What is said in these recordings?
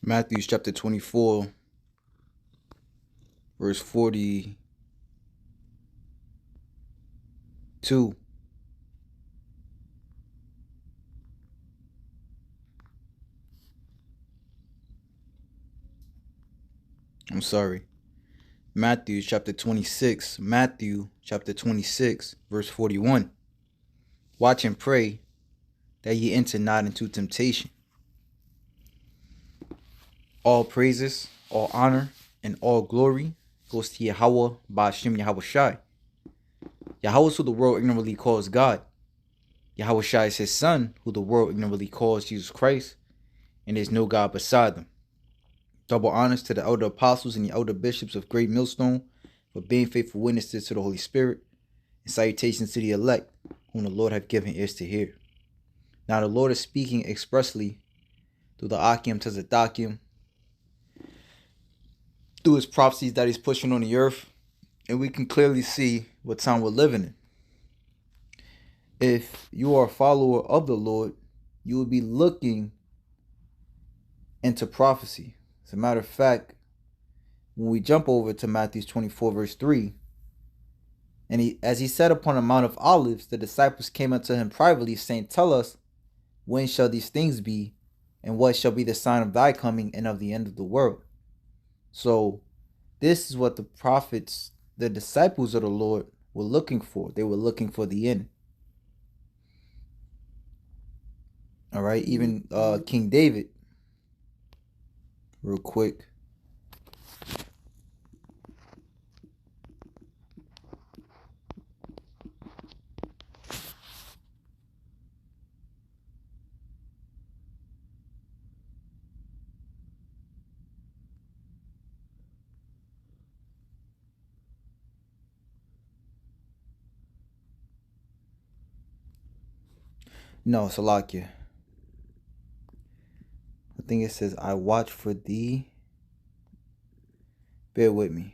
Matthew chapter 24, verse 42. I'm sorry. Matthew chapter 26. Matthew chapter 26, verse 41. Watch and pray that ye enter not into temptation. All praises, all honor, and all glory goes to Yahweh Ba'ashem Yahweh Shai. Yahweh is who the world ignorantly calls God. Yahweh Shai is his son, who the world ignorantly calls Jesus Christ, and there's no God beside them. Double honors to the elder apostles and the elder bishops of Great Millstone for being faithful witnesses to the Holy Spirit, and salutations to the elect, whom the Lord hath given ears to hear. Now the Lord is speaking expressly through the Akim Tezadakim, through his prophecies that he's pushing on the earth, and we can clearly see what time we're living in. If you are a follower of the Lord, you will be looking into prophecy. As a matter of fact, when we jump over to Matthew 24, verse 3, and as he sat upon the Mount of Olives, the disciples came unto him privately, saying, Tell us, when shall these things be, and what shall be the sign of thy coming and of the end of the world? So this is what the prophets, the disciples of the Lord, were looking for. They were looking for the end. All right, even King David, real quick. No, Salakia. I think it says, I watch for thee. Bear with me.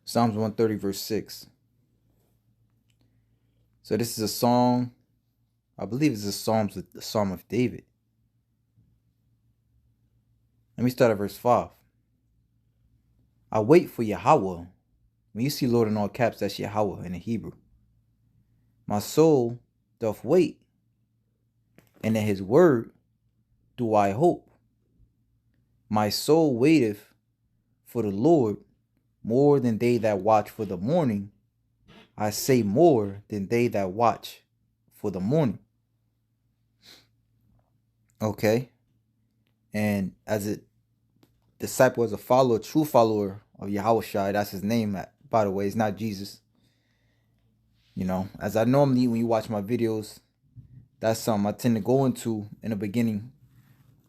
Psalms 130, verse 6. So this is a song, I believe it's a Psalm of David. Let me start at verse 5. I wait for Yahweh. When you see Lord in all caps, that's Yahweh in the Hebrew. My soul doth wait, and in his word do I hope. My soul waiteth for the Lord more than they that watch for the morning. I say more than they that watch for the morning. Okay. And as a disciple, as a follower, true follower of Yahweh Shai, that's his name, by the way, it's not Jesus. You know, as I normally, when you watch my videos, that's something I tend to go into in the beginning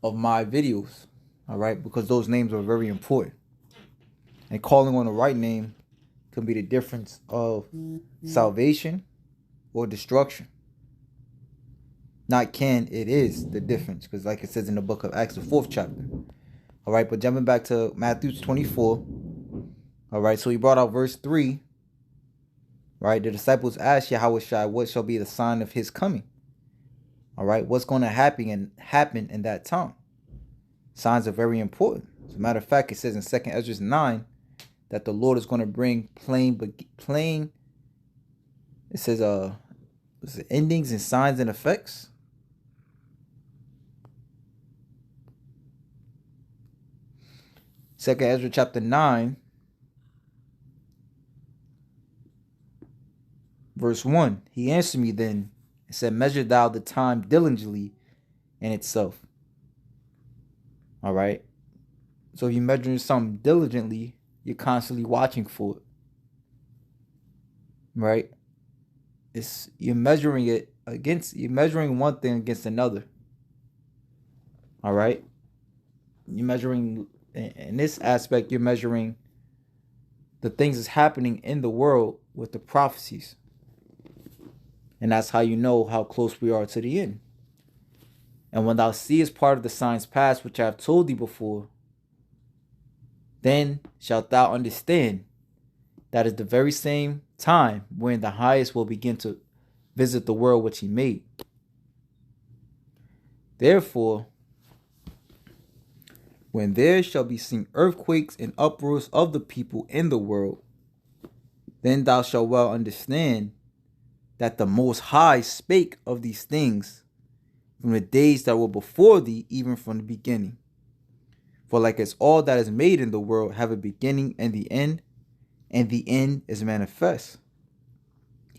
of my videos. All right, because those names are very important. And calling on the right name can be the difference of salvation or destruction. Not can, it is the difference. Because like it says in the book of Acts, the 4th chapter. All right, but jumping back to Matthew 24. All right, so he brought out verse 3. Right, the disciples asked Yahweh Shai, what shall be the sign of his coming? All right, what's going to happen in that time? Signs are very important. As a matter of fact, it says in 2nd Ezra 9 that the Lord is going to bring plain. It says endings and signs and effects. Second Ezra chapter 9, verse 1. He answered me then and said, measure thou the time diligently in itself. All right. So if you're measuring something diligently, you're constantly watching for it. Right? You're measuring one thing against another. All right? You're measuring, in this aspect, you're measuring the things that's happening in the world with the prophecies. And that's how you know how close we are to the end. And when thou seest part of the signs past, which I have told thee before, then shalt thou understand that is the very same time when the highest will begin to visit the world which he made. Therefore, when there shall be seen earthquakes and uproars of the people in the world, then thou shalt well understand that the Most High spake of these things from the days that were before thee, even from the beginning. For like as all that is made in the world have a beginning and the end is manifest.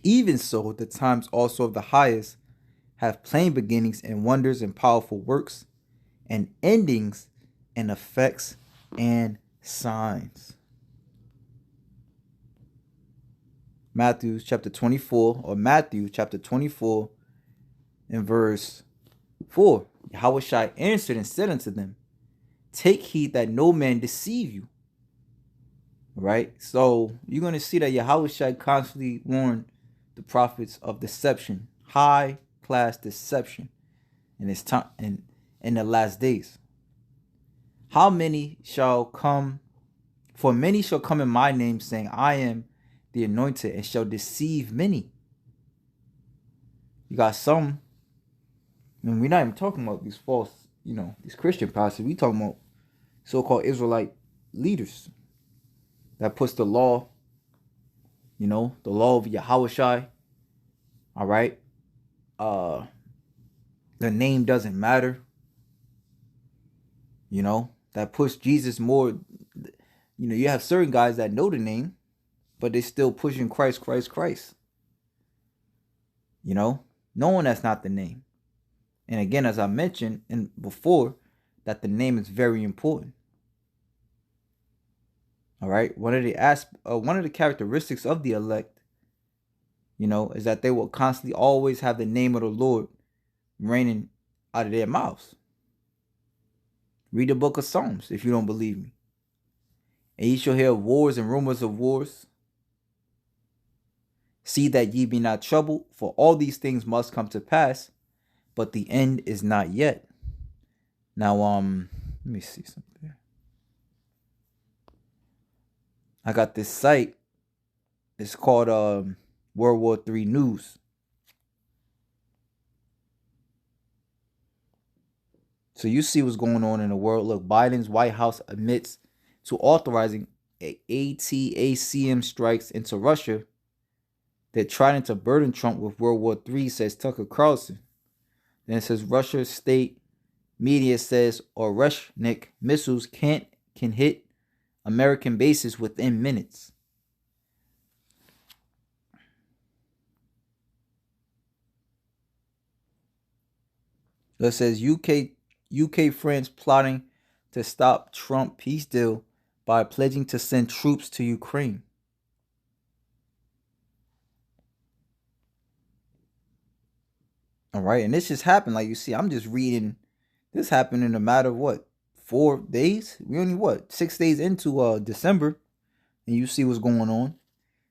Even so, the times also of the highest have plain beginnings and wonders and powerful works, and endings and effects and signs. Matthew chapter 24 and verse 4. Yahushua answered and said unto them, take heed that no man deceive you. Right? So you're going to see that Yahushua constantly warned the prophets of deception, high class deception in his time in the last days. How many shall come? For many shall come in my name, saying, I am the anointed, and shall deceive many. You got some, and we're not even talking about these false, these Christian pastors. We talking about so-called Israelite leaders that puts the law, the law of Yahushua. All right. The name doesn't matter. That push Jesus more. You have certain guys that know the name, but they're still pushing Christ. Knowing that's not the name. And again, as I mentioned before, that the name is very important. All right. One of the characteristics of the elect, is that they will constantly always have the name of the Lord reigning out of their mouths. Read the book of Psalms if you don't believe me. And ye shall hear of wars and rumors of wars. See that ye be not troubled, for all these things must come to pass, but the end is not yet. Now, let me see something. I got this site. It's called World War III News. So you see what's going on in the world. Look, Biden's White House admits to authorizing ATACM strikes into Russia. They're trying to burden Trump with World War III, says Tucker Carlson. Then it says Russia's state media says Oreshnik missiles can hit American bases within minutes. It says UK France plotting to stop Trump peace deal by pledging to send troops to Ukraine. All right, and this just happened. Like you see, I'm just reading. This happened in a matter of what, 4 days? We only 6 days into December, and you see what's going on.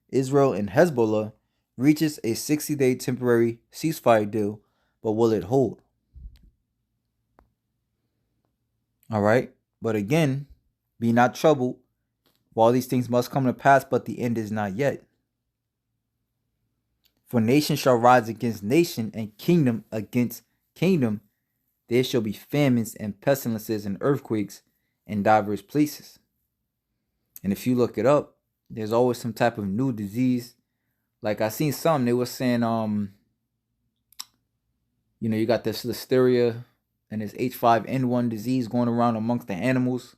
Israel and Hezbollah reaches a 60-day temporary ceasefire deal, but will it hold? All right, but again, be not troubled. For all these things must come to pass, but the end is not yet. For nation shall rise against nation, and kingdom against kingdom. There shall be famines and pestilences and earthquakes in diverse places. And if you look it up, there's always some type of new disease. Like I seen some, they were saying, you got this listeria and this H5N1 disease going around amongst the animals.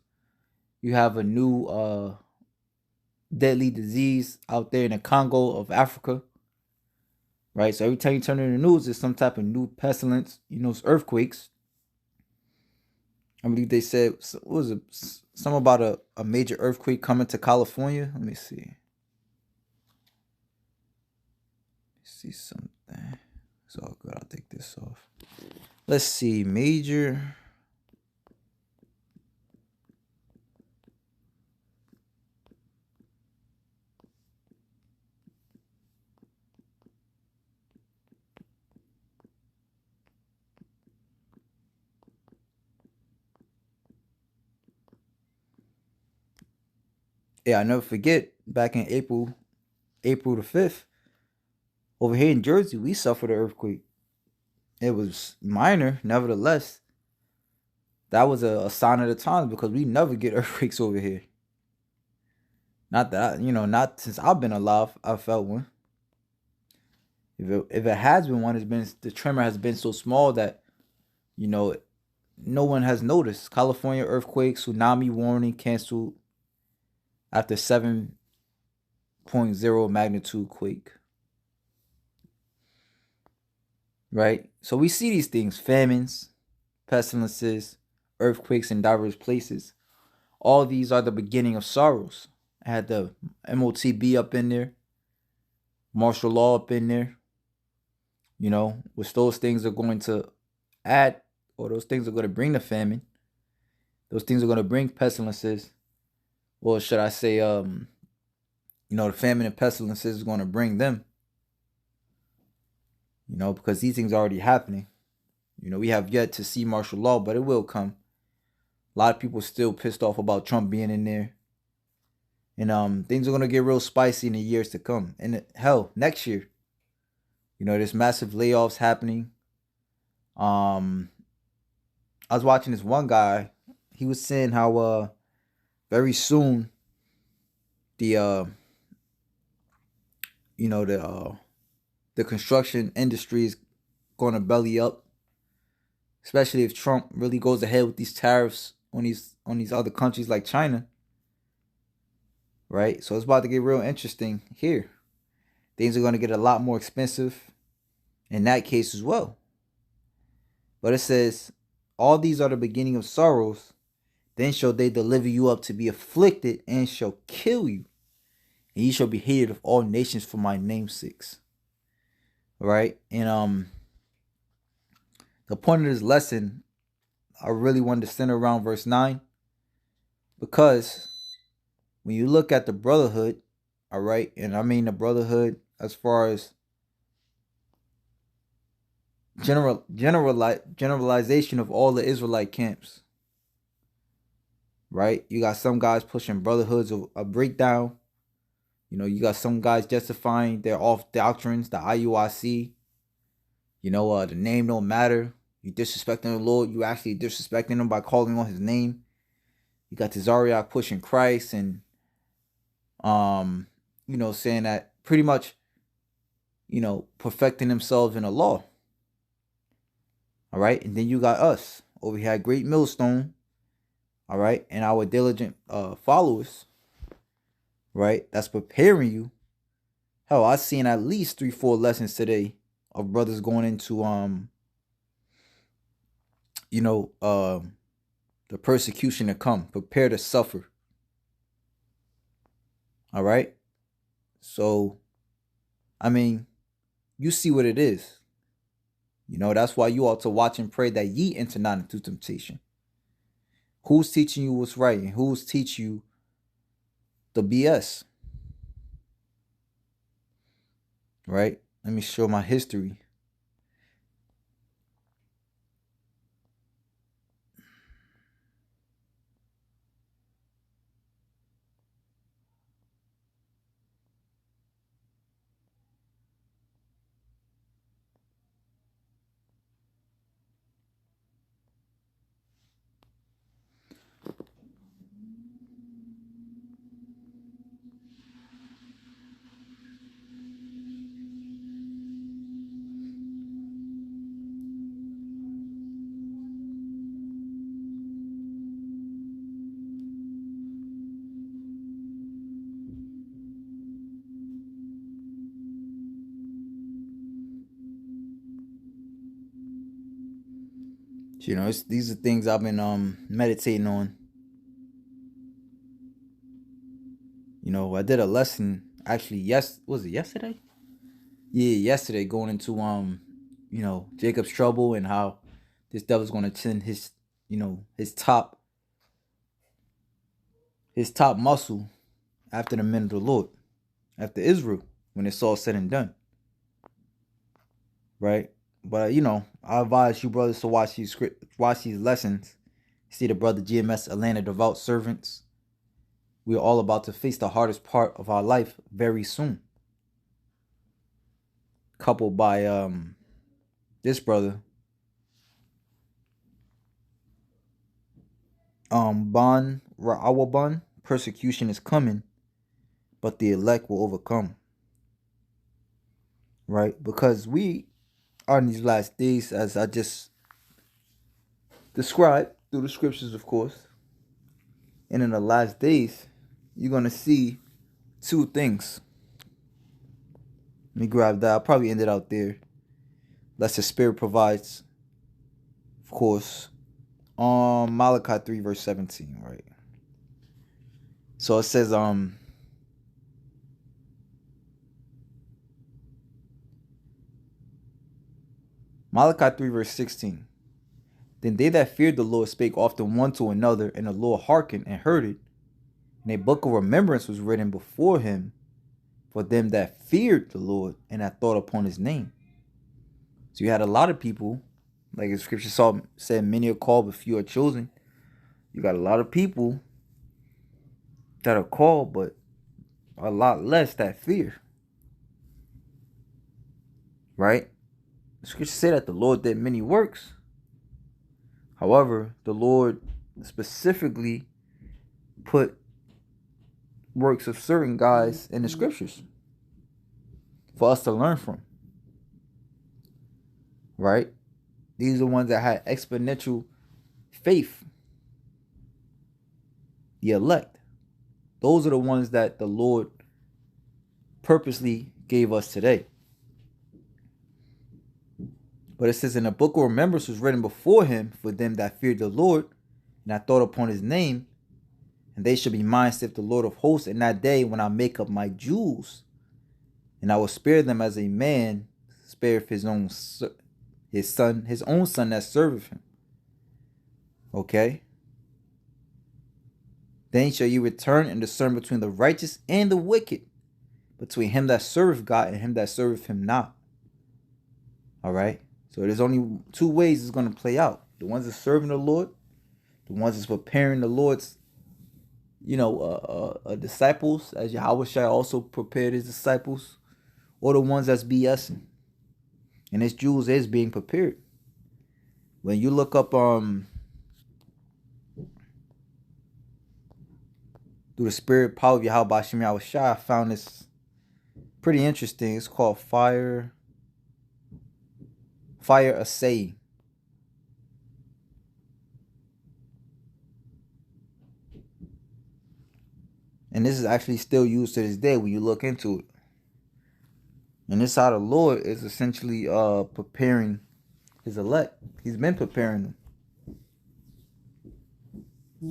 You have a new deadly disease out there in the Congo of Africa. Right? So every time you turn on the news, there's some type of new pestilence, it's earthquakes. I believe they said, what was it? Something about a major earthquake coming to California. Let me see. See something. It's all good. I'll take this off. Let's see. Major. Yeah, I never forget back in April the 5th, over here in Jersey, we suffered an earthquake. It was minor, nevertheless. That was a sign of the times because we never get earthquakes over here. Not that not since I've been alive, I felt one. If it has been one, it's been the tremor has been so small that you know no one has noticed. California earthquake, tsunami warning canceled after 7.0 magnitude quake. Right? So we see these things, famines, pestilences, earthquakes in diverse places. All these are the beginning of sorrows. I had the MOTB up in there, martial law up in there, which those things are going to add, or those things are going to bring the famine. Those things are going to bring pestilences, or should I say, the famine and pestilences is going to bring them, because these things are already happening. We have yet to see martial law, but it will come. A lot of people still pissed off about Trump being in there. And things are gonna get real spicy in the years to come. And hell, next year, there's massive layoffs happening. I was watching this one guy. He was saying how very soon the the construction industry is gonna belly up, especially if Trump really goes ahead with these tariffs on these other countries like China. Right? So it's about to get real interesting here. Things are going to get a lot more expensive in that case as well. But it says, all these are the beginning of sorrows. Then shall they deliver you up to be afflicted and shall kill you. And ye shall be hated of all nations for my name's sakes. Right? And the point of this lesson, I really wanted to center around verse 9. Because when you look at the brotherhood, all right, and I mean the brotherhood as far as generalization of all the Israelite camps, right? You got some guys pushing brotherhoods of a breakdown. You got some guys justifying their off doctrines, the IUIC. The name don't matter. You disrespecting the Lord, you actually disrespecting him by calling on his name. You got the Zariach pushing Christ and saying that pretty much, perfecting themselves in the law. All right, and then you got us over here at Great Millstone. All right, and our diligent followers. Right, that's preparing you. Hell, I've seen at least 3-4 lessons today of brothers going into the persecution to come. Prepare to suffer. All right, so I mean, you see what it is. That's why you ought to watch and pray that ye enter not into temptation. Who's teaching you what's right and who's teaching you the BS? Right? Let me show my history. These are things I've been meditating on. I did a lesson actually. Was it yesterday? Yeah, yesterday, going into Jacob's trouble and how this devil's going to send his his top muscle after the men of the Lord, after Israel, when it's all said and done. Right? But I advise you brothers to watch these lessons. See the brother GMS Atlanta Devout Servants. we're all about to face the hardest part of our life very soon. Coupled by this brother, Bon Ra'awabun, persecution is coming, but the elect will overcome. Right? Because we are in these last days, as I just described through the scriptures, of course. And in the last days, you're going to see two things. Let me grab that. I'll probably end it out there. That's the Spirit provides, of course. Malachi 3 verse 17, right? So it says, Malachi 3 verse 16. Then they that feared the Lord spake often one to another, and the Lord hearkened and heard it. And a book of remembrance was written before him for them that feared the Lord and that thought upon his name. So you had a lot of people, like the scripture said, many are called, but few are chosen. You got a lot of people that are called, but a lot less that fear. Right? The scripture say that the Lord did many works. However, the Lord specifically put works of certain guys in the scriptures for us to learn from. Right? These are the ones that had exponential faith. The elect. Those are the ones that the Lord purposely gave us today. But it says, in a book of remembrance was written before him for them that feared the Lord and that thought upon his name. And they shall be mine, saith the Lord of hosts, in that day when I make up my jewels. And I will spare them as a man spareth his own son that serveth him. Okay? Then shall you return and discern between the righteous and the wicked, between him that serveth God and him that serveth him not. All right? So there's only two ways it's going to play out. The ones that's serving the Lord, the ones that's preparing the Lord's, disciples, as Yahushua also prepared his disciples, or the ones that's BSing. And his jewels is being prepared. When you look up through the spirit power of Yahweh Bashem Yahushua, I found this pretty interesting. It's called Fire Assay. And this is actually still used to this day when you look into it. And this how the Lord is essentially preparing his elect. He's been preparing them.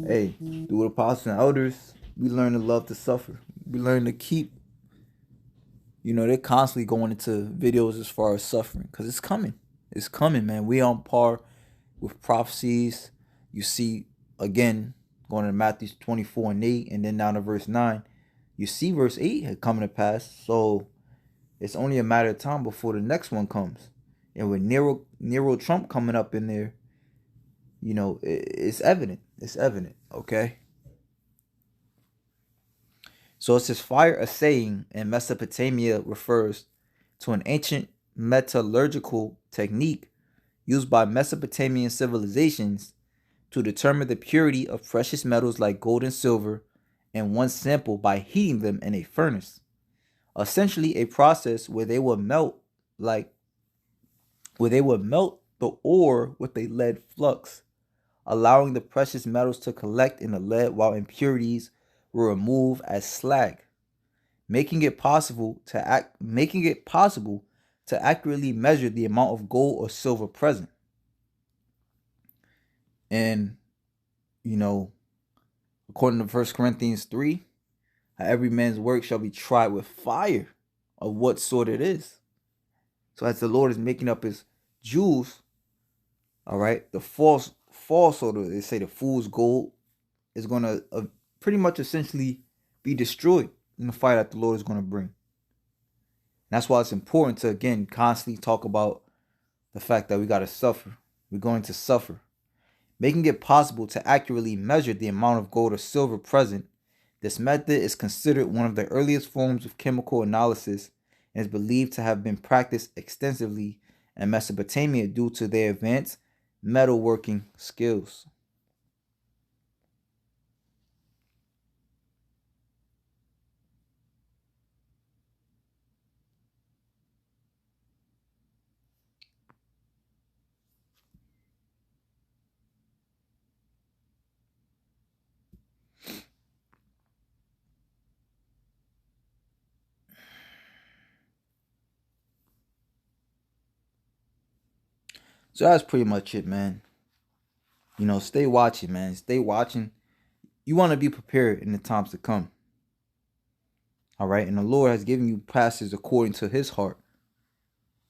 Hey, through the apostles and elders, we learn to love to suffer. We learn to keep, they're constantly going into videos as far as suffering. Because it's coming. It's coming, man. We on par with prophecies. You see, again, going to Matthew 24 and 8, and then down to verse 9. You see verse 8 had coming to pass. So it's only a matter of time before the next one comes. And with Nero Trump coming up in there, it's evident. It's evident, okay? So it says fire assaying in Mesopotamia refers to an ancient metallurgical technique used by Mesopotamian civilizations to determine the purity of precious metals like gold and silver in one sample by heating them in a furnace. Essentially a process where they would melt the ore with a lead flux, allowing the precious metals to collect in the lead while impurities were removed as slag, making it possible to accurately measure the amount of gold or silver present. And according to 1 Corinthians 3, every man's work shall be tried with fire, of what sort it is. So as the Lord is making up his jewels, all right, the false, or they say the fool's gold is going to pretty much essentially be destroyed in the fire that the Lord is going to bring. And that's why it's important to, again, constantly talk about the fact that we got to suffer. We're going to suffer. Making it possible to accurately measure the amount of gold or silver present This method is considered one of the earliest forms of chemical analysis and is believed to have been practiced extensively in Mesopotamia due to their advanced metalworking skills. So that's pretty much it, man. Stay watching, man. Stay watching. You want to be prepared in the times to come. All right. And the Lord has given you passages according to his heart.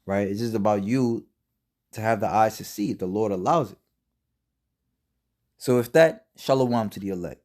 Right. It's just about you to have the eyes to see if the Lord allows it. So if that, shalom to the elect.